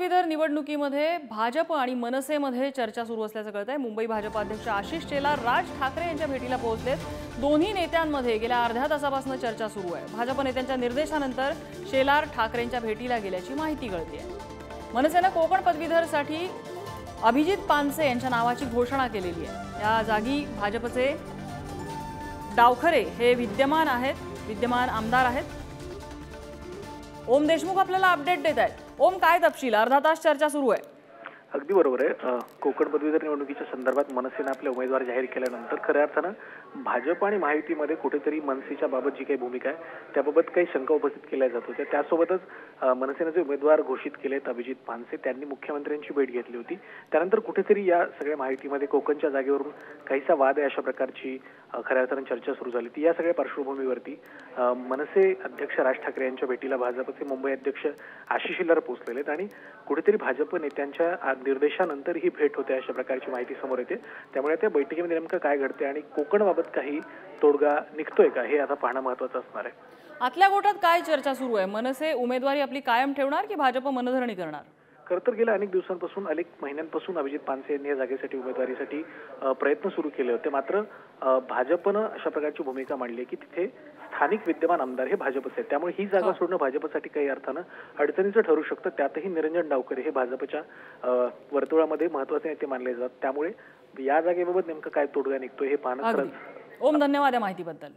पदवीधर निवडणुकीमध्ये भाजप आणि मनसेमध्ये चर्चा सुरू असल्याचं कळतंय। मुंबई भाजप अध्यक्ष आशिष शेलार राज ठाकरे यांच्या भेटीला पोहोचलेत। दोन्ही नेत्यांमध्ये गेल्या अर्ध्या तासापासून चर्चा सुरू आहे। भाजप नेत्यांच्या निर्देशानंतर शेलार ठाकरेंच्या भेटीला गेल्याची माहिती कळतेय। मनसेने कोकण पदवीधरसाठी अभिजित पानसे यांच्या नावाची घोषणा केलेली आहे। या जागी भाजपचे डावखरे हे विद्यमान आमदार आहेत। ओम देशमुख आपल्याला अपडेट देत आहेत। ओम, काय तपशील? अर्धा तास चर्चा सुरू आहे। अगदी बरोबर आहे। कोकण पदवीधर निवडणुकीच्या संदर्भात मनसेने आपले उमेदवार जाहीर केल्यानंतर खऱ्या अर्थानं भाजप आणि महायुतीमध्ये कुठेतरी मनसेच्या बाबत जी काही भूमिका आहे त्याबाबत काही शंका उपस्थित केल्या जात होत्या। त्यासोबतच मनसेने जे उमेदवार घोषित केलेत अभिजित पानसे त्यांनी मुख्यमंत्र्यांची भेट घेतली होती। त्यानंतर कुठेतरी या सगळ्या महायुतीमध्ये कोकणच्या जागेवरून काहीसा वाद आहे अशा प्रकारची खऱ्या अर्थानं चर्चा सुरू झाली ती। या सगळ्या पार्श्वभूमीवरती मनसे अध्यक्ष राज ठाकरे यांच्या भेटीला भाजपचे मुंबई अध्यक्ष आशिष शेलार पोहोचलेले आहेत आणि कुठेतरी भाजप नेत्यांच्या निर्देशानंतर ही भेट होते अशा प्रकारची माहिती समोर येते। त्यामुळे त्या बैठकीमध्ये नेमकं काय घडते आणि कोकणबाबत काही तोडगा निघतोय का हे आता पाहणं महत्त्वाचं असणार आहे। आतल्या गोटात काय चर्चा सुरू आहे? मनसे उमेदवारी आपली कायम ठेवणार की भाजप मनधरणी करणार? खरं तर गेल्या अनेक दिवसांपासून अनेक महिन्यांपासून अभिजित पानसे यांनी या जागेसाठी उमेदवारीसाठी प्रयत्न सुरू केले होते। मात्र भाजपनं अशा प्रकारची भूमिका मांडली की तिथे स्थानिक विद्यमान आमदार हे भाजपचे आहेत। त्यामुळे ही जागा सोडणं भाजपसाठी काही अर्थानं अडचणीचं ठरू शकतं। त्यातही निरंजन डावखरे हे भाजपच्या वर्तुळामध्ये महत्त्वाचे नेते मानले जातात। त्यामुळे या जागेबाबत नेमकं काय तोडगा निघतोय हे पाहणं खरंच। ओम, धन्यवाद या माहितीबद्दल।